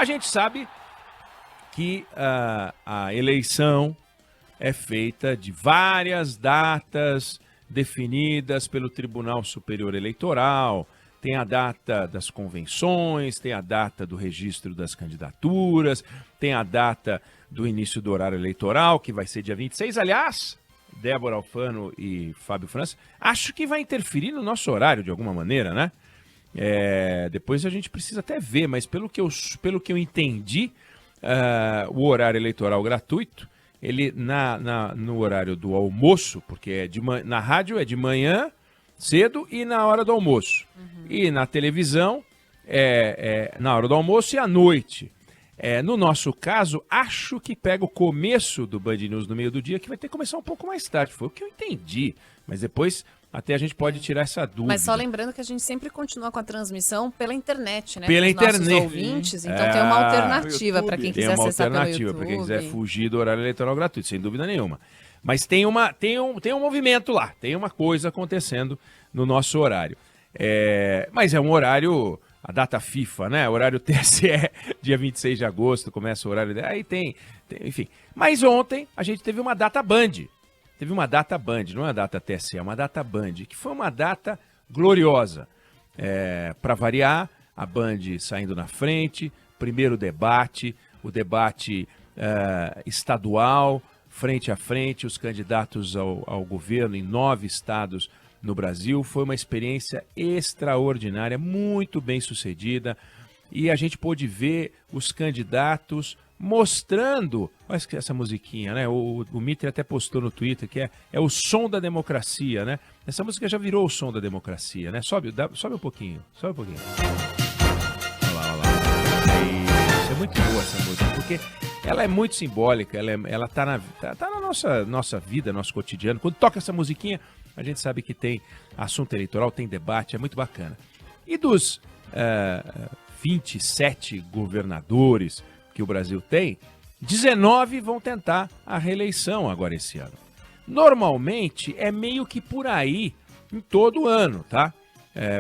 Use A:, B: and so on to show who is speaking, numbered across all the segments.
A: A gente sabe que a eleição é feita de várias datas definidas pelo Tribunal Superior Eleitoral. Tem a data das convenções, tem a data do registro das candidaturas, tem a data do início do horário eleitoral, que vai ser dia 26. Aliás, Débora Alfano e Fábio França, acho que vai interferir no nosso horário de alguma maneira, né? Depois a gente precisa até ver, mas pelo que eu entendi, o horário eleitoral gratuito, ele no horário do almoço, porque na rádio é de manhã, cedo e na hora do almoço. E na televisão na hora do almoço e à noite. No nosso caso, acho que pega o começo do Band News no meio do dia, que vai ter que começar um pouco mais tarde. Foi o que eu entendi. Mas depois até a gente pode tirar essa dúvida.
B: Mas só lembrando que a gente sempre continua com a transmissão pela internet, né?
A: Pela internet.
B: Nossos ouvintes, então tem uma alternativa para quem quiser acessar pelo YouTube. Tem uma alternativa para quem
A: quiser fugir do horário eleitoral gratuito, sem dúvida nenhuma. Mas tem um movimento lá, tem uma coisa acontecendo no nosso horário. Mas é um horário, a data FIFA, né? Horário TSE, dia 26 de agosto, começa o horário. Aí tem, enfim. Mas ontem a gente teve uma data Band. Teve uma data Band, não é uma data TSE, é uma data Band, que foi uma data gloriosa. Para variar, a Band saindo na frente, primeiro debate, o debate estadual, frente a frente, os candidatos ao governo em 9 estados no Brasil. Foi uma experiência extraordinária, muito bem sucedida, e a gente pôde ver os candidatos mostrando, olha essa musiquinha, né? O Mitre até postou no Twitter que é o som da democracia, né? Essa música já virou o som da democracia, né? Sobe um pouquinho, sobe um pouquinho. Olha lá. Isso é muito boa essa música, porque ela é muito simbólica, ela tá na nossa vida, nosso cotidiano. Quando toca essa musiquinha, a gente sabe que tem assunto eleitoral, tem debate, é muito bacana. E dos 27 governadores que o Brasil tem, 19 vão tentar a reeleição agora esse ano. Normalmente é meio que por aí em todo ano, tá?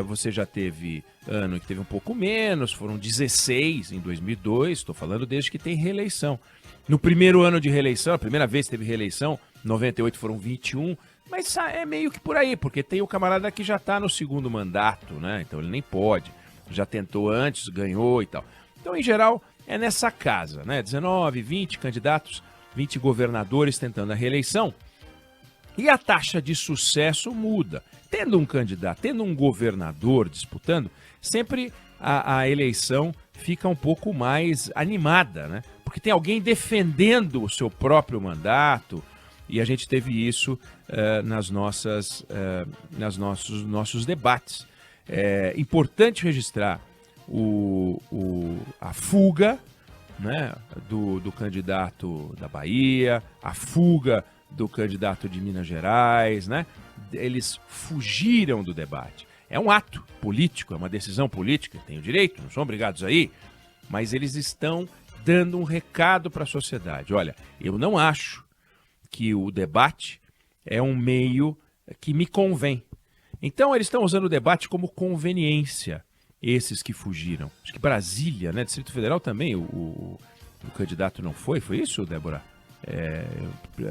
A: Você já teve ano que teve um pouco menos, foram 16 em 2002, estou falando desde que tem reeleição. No primeiro ano de reeleição, a primeira vez que teve reeleição, 98 foram 21, mas é meio que por aí, porque tem o camarada que já está no segundo mandato, né? Então ele nem pode, já tentou antes, ganhou e tal. Então, em geral, é nessa casa, né? 19, 20 candidatos, 20 governadores tentando a reeleição. E a taxa de sucesso muda. Tendo um candidato, tendo um governador disputando, sempre a eleição fica um pouco mais animada, né? Porque tem alguém defendendo o seu próprio mandato, e a gente teve isso nossos debates. É importante registrar a fuga, né, do candidato da Bahia, a fuga do candidato de Minas Gerais, né? Eles fugiram do debate. É um ato político, é uma decisão política, tem o direito, não são obrigados a ir, mas eles estão dando um recado para a sociedade. Olha, eu não acho que o debate é um meio que me convém. Então eles estão usando o debate como conveniência, esses que fugiram. Acho que Brasília, né, Distrito Federal também, o candidato não foi isso, Débora?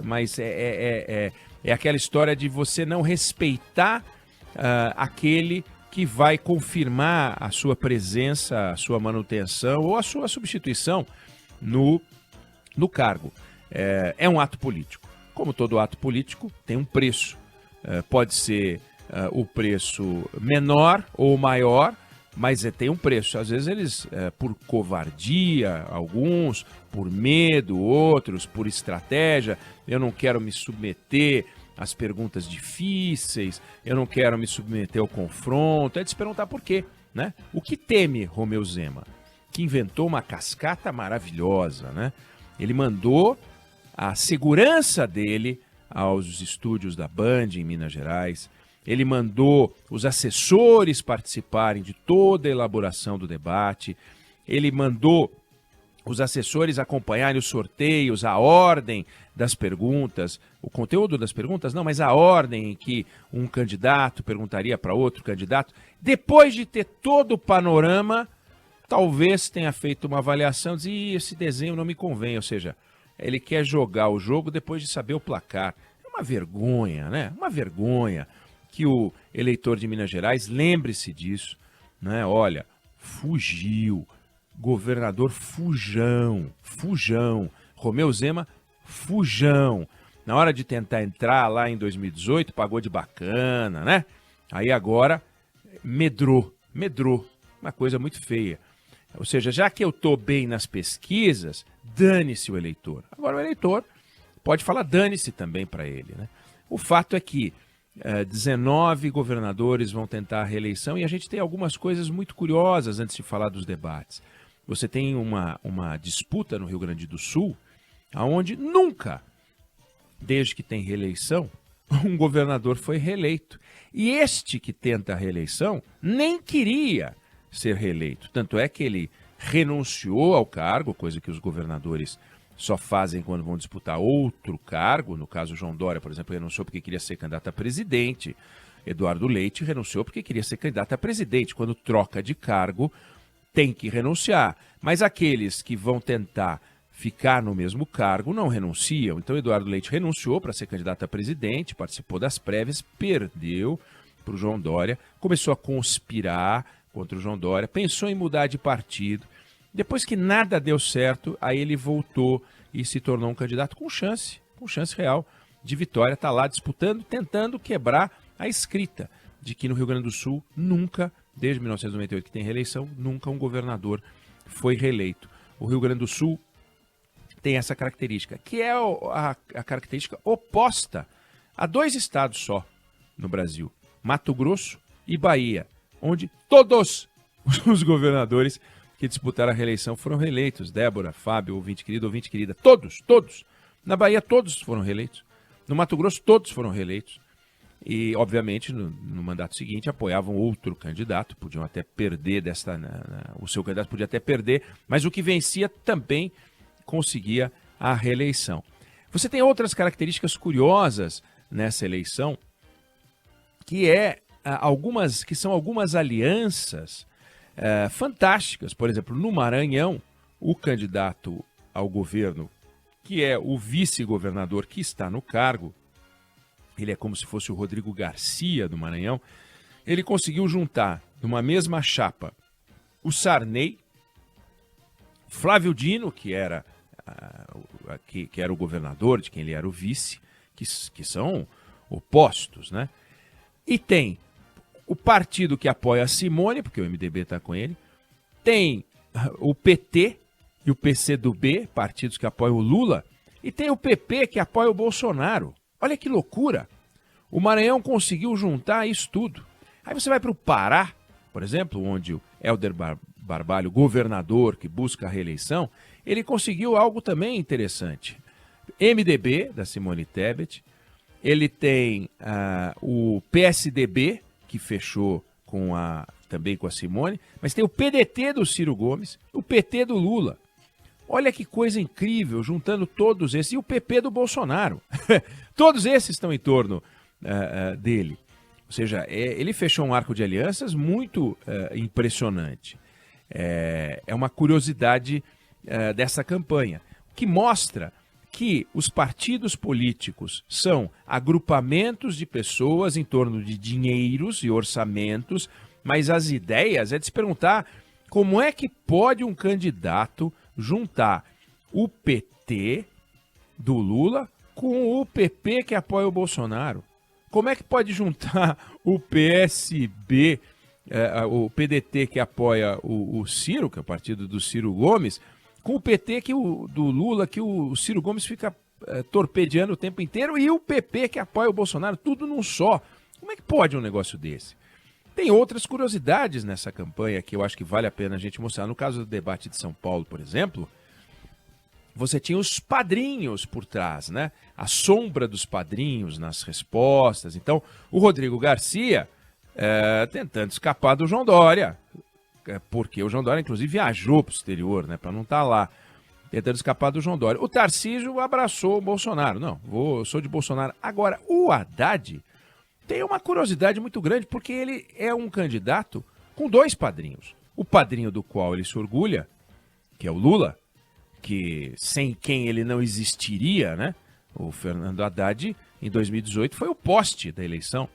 A: Mas é aquela história de você não respeitar aquele que vai confirmar a sua presença, a sua manutenção ou a sua substituição no cargo. É um ato político. Como todo ato político, tem um preço. Pode ser o preço menor ou maior, mas tem um preço. Às vezes eles, por covardia, alguns, por medo, outros, por estratégia, eu não quero me submeter às perguntas difíceis, eu não quero me submeter ao confronto, é de se perguntar por quê, né? O que teme Romeu Zema? Que inventou uma cascata maravilhosa, né? Ele mandou a segurança dele aos estúdios da Band em Minas Gerais, ele mandou os assessores participarem de toda a elaboração do debate, ele mandou os assessores acompanharem os sorteios, a ordem das perguntas, o conteúdo das perguntas, não, mas a ordem em que um candidato perguntaria para outro candidato. Depois de ter todo o panorama, talvez tenha feito uma avaliação, diz, esse desenho não me convém, ou seja, ele quer jogar o jogo depois de saber o placar. É uma vergonha, né? Uma vergonha que o eleitor de Minas Gerais, lembre-se disso, né? Olha, fugiu, governador fujão, Romeu Zema, fujão. Na hora de tentar entrar lá em 2018, pagou de bacana, né? Aí agora medrou, uma coisa muito feia. Ou seja, já que eu estou bem nas pesquisas, dane-se o eleitor. Agora o eleitor pode falar dane-se também para ele, né? O fato é que 19 governadores vão tentar a reeleição e a gente tem algumas coisas muito curiosas antes de falar dos debates. Você tem uma disputa no Rio Grande do Sul, onde nunca, desde que tem reeleição, um governador foi reeleito. E este que tenta a reeleição nem queria ser reeleito. Tanto é que ele renunciou ao cargo, coisa que os governadores só fazem quando vão disputar outro cargo. No caso, João Dória, por exemplo, renunciou porque queria ser candidato a presidente. Eduardo Leite renunciou porque queria ser candidato a presidente. Quando troca de cargo, tem que renunciar. Mas aqueles que vão tentar ficar no mesmo cargo não renunciam. Então, Eduardo Leite renunciou para ser candidato a presidente, participou das prévias, perdeu para o João Dória, começou a conspirar contra o João Dória, pensou em mudar de partido. Depois que nada deu certo, aí ele voltou e se tornou um candidato com chance real de vitória. Está lá disputando, tentando quebrar a escrita de que no Rio Grande do Sul nunca, desde 1998 que tem reeleição, nunca um governador foi reeleito. O Rio Grande do Sul tem essa característica, que é a característica oposta a dois estados só no Brasil, Mato Grosso e Bahia, onde todos os governadores que disputaram a reeleição foram reeleitos. Débora, Fábio, ouvinte querida, todos. Na Bahia todos foram reeleitos. No Mato Grosso todos foram reeleitos. E, obviamente, no mandato seguinte apoiavam outro candidato, podiam até perder o seu candidato podia até perder, mas o que vencia também conseguia a reeleição. Você tem outras características curiosas nessa eleição, que são algumas alianças fantásticas. Por exemplo, no Maranhão, o candidato ao governo, que é o vice-governador que está no cargo, ele é como se fosse o Rodrigo Garcia do Maranhão, ele conseguiu juntar numa mesma chapa o Sarney, Flávio Dino, que era o governador, de quem ele era o vice, que são opostos, né? E tem o partido que apoia a Simone, porque o MDB está com ele, tem o PT e o PCdoB, partidos que apoiam o Lula, e tem o PP que apoia o Bolsonaro. Olha que loucura! O Maranhão conseguiu juntar isso tudo. Aí você vai para o Pará, por exemplo, onde o Helder Barbalho, governador que busca a reeleição, ele conseguiu algo também interessante. MDB, da Simone Tebet, ele tem o PSDB, que fechou também com a Simone, mas tem o PDT do Ciro Gomes, o PT do Lula. Olha que coisa incrível, juntando todos esses, e o PP do Bolsonaro. Todos esses estão em torno dele. Ou seja, ele fechou um arco de alianças muito impressionante. É uma curiosidade dessa campanha, que mostra que os partidos políticos são agrupamentos de pessoas em torno de dinheiros e orçamentos, mas as ideias é de se perguntar como é que pode um candidato juntar o PT do Lula com o PP que apoia o Bolsonaro. Como é que pode juntar o PSB, o PDT que apoia o Ciro, que é o partido do Ciro Gomes, com o PT do Lula, que o Ciro Gomes fica torpedeando o tempo inteiro, e o PP que apoia o Bolsonaro, tudo num só. Como é que pode um negócio desse? Tem outras curiosidades nessa campanha que eu acho que vale a pena a gente mostrar. No caso do debate de São Paulo, por exemplo, você tinha os padrinhos por trás, né? A sombra dos padrinhos nas respostas. Então, o Rodrigo Garcia tentando escapar do João Dória, porque o João Dória, inclusive, viajou para o exterior, né, para não estar lá, tentando escapar do João Dória. O Tarcísio abraçou o Bolsonaro. Não, eu sou de Bolsonaro. Agora, o Haddad tem uma curiosidade muito grande, porque ele é um candidato com dois padrinhos. O padrinho do qual ele se orgulha, que é o Lula, que sem quem ele não existiria, né? O Fernando Haddad, em 2018, foi o poste da eleição.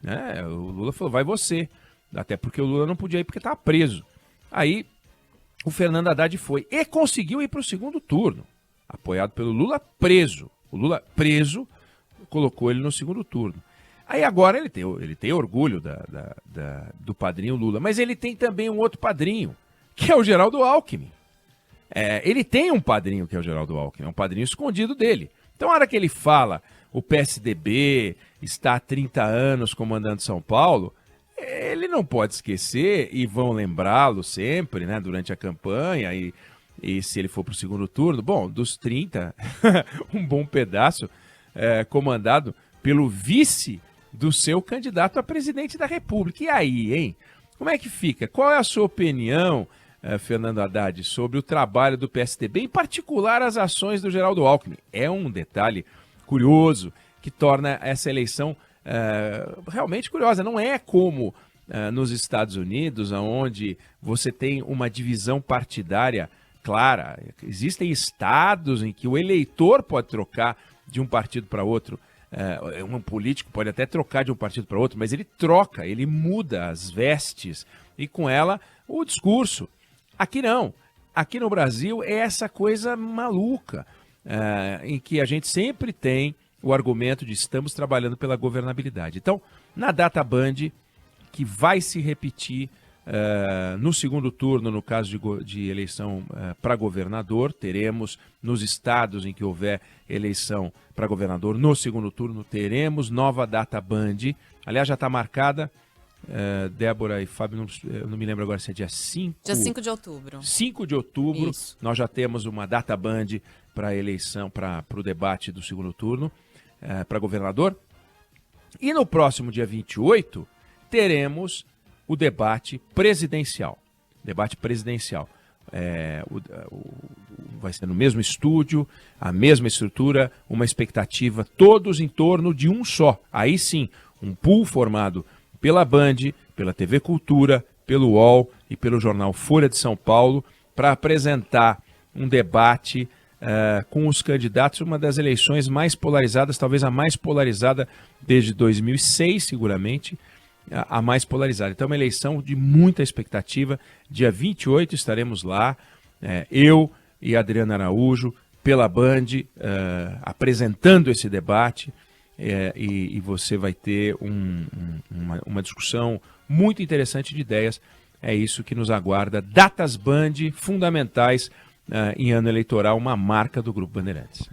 A: Né? O Lula falou, vai você. Até porque o Lula não podia ir porque estava preso. Aí o Fernando Haddad foi e conseguiu ir para o segundo turno, apoiado pelo Lula preso. O Lula preso colocou ele no segundo turno. Aí agora ele tem orgulho do padrinho Lula, mas ele tem também um outro padrinho, que é o Geraldo Alckmin. Ele tem um padrinho que é o Geraldo Alckmin, é um padrinho escondido dele. Então, na hora que ele fala, o PSDB está há 30 anos comandando São Paulo, ele não pode esquecer, e vão lembrá-lo sempre, né, durante a campanha, e se ele for para o segundo turno, bom, dos 30, um bom pedaço comandado pelo vice do seu candidato a presidente da República. E aí, hein? Como é que fica? Qual é a sua opinião, Fernando Haddad, sobre o trabalho do PSDB, em particular as ações do Geraldo Alckmin? É um detalhe curioso que torna essa eleição realmente curiosa. Não é como nos Estados Unidos, onde você tem uma divisão partidária clara. Existem estados em que o eleitor pode trocar de um partido para outro. Um político pode até trocar de um partido para outro, mas ele troca, ele muda as vestes e com ela o discurso. Aqui não. Aqui no Brasil é essa coisa maluca, em que a gente sempre tem o argumento de estamos trabalhando pela governabilidade. Então, na data Band, que vai se repetir no segundo turno, no caso de eleição para governador, teremos nos estados em que houver eleição para governador, no segundo turno teremos nova data Band. Aliás, já está marcada, Débora e Fábio, eu não me lembro agora se é dia 5.
B: Dia 5 de outubro.
A: 5 de outubro,
B: Isso.
A: Nós já temos uma data Band para a eleição, para o debate do segundo turno, para governador. E no próximo dia 28, teremos o debate presidencial. Debate presidencial. Vai ser no mesmo estúdio, a mesma estrutura, uma expectativa, todos em torno de um só. Aí sim, um pool formado pela Band, pela TV Cultura, pelo UOL e pelo jornal Folha de São Paulo, para apresentar um debate com os candidatos, uma das eleições mais polarizadas, talvez a mais polarizada desde 2006, seguramente, a mais polarizada. Então, é uma eleição de muita expectativa. Dia 28 estaremos lá, eu e Adriana Araújo, pela Band, apresentando esse debate, e você vai ter uma discussão muito interessante de ideias. É isso que nos aguarda. Datas Band fundamentais em ano eleitoral, uma marca do Grupo Bandeirantes.